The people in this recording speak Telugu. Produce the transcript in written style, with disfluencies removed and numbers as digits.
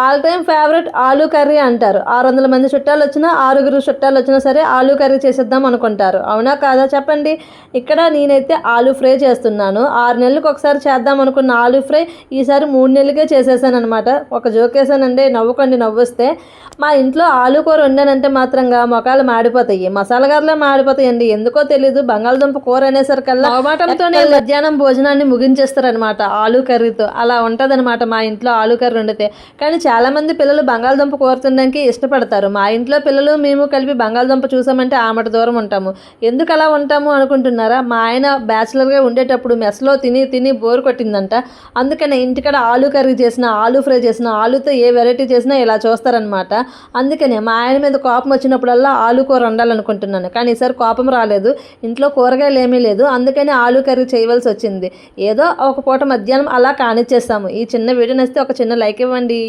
All time favourite aloo curry అంటారు. 600 మంది చుట్టాలు వచ్చినా, 6గురు చుట్టాలు వచ్చినా సరే ఆలూ కర్రీ చేసేద్దాం అనుకుంటారు. అవునా కాదా చెప్పండి? ఇక్కడ నేనైతే ఆలూ ఫ్రై చేస్తున్నాను. 6 నెలలకు ఒకసారి చేద్దాం అనుకున్న ఆలూ ఫ్రై ఈసారి 3 నెలలకే చేసేసాను అనమాట. ఒక జోకేసానండి, నవ్వుకోండి నవ్వొస్తే. మా ఇంట్లో ఆలూ కూర వండానంటే మాత్రంగా మొఖాలు మాడిపోతాయి, మసాలా గారులే మాడిపోతాయండి. ఎందుకో తెలీదు, బంగాళదుంప కూర అనేసరికల్లా మొహమాటంతోనే మధ్యాహ్నం భోజనాన్ని ముగించేస్తారనమాట ఆలూ కర్రీతో. అలా ఉంటుందన్నమాట మా ఇంట్లో ఆలూ కర్రీ వండితే. కానీ చాలామంది పిల్లలు బంగాళదుంప కూర తినడానికి ఇష్టపడతారు. మా ఇంట్లో పిల్లలు మేము కలిపి బంగాళదుంప చూసామంటే ఆమట దూరం ఉంటాము. ఎందుకు అలా ఉంటాము అనుకుంటున్నారా? మా ఆయన బ్యాచిలర్గా ఉండేటప్పుడు మెస్లో తిని తిని బోర్ కొట్టిందంట. అందుకనే ఇంటికాడ ఆలూ కర్రీ చేసిన, ఆలూ ఫ్రై చేసిన, ఆలూతో ఏ వెరైటీ చేసినా ఇలా చూస్తారనమాట. అందుకనే మా ఆయన మీద కోపం వచ్చినప్పుడల్లా ఆలూ కూర వండాలనుకుంటున్నాను. కానీ ఈసారి కోపం రాలేదు, ఇంట్లో కూరగాయలు ఏమీ లేదు, అందుకని ఆలూ కర్రీ చేయవలసి వచ్చింది. ఏదో ఒక పూట మధ్యాహ్నం అలా కానిచ్చేస్తాము. ఈ చిన్న వీడియో నచ్చితే ఒక చిన్న లైక్ ఇవ్వండి.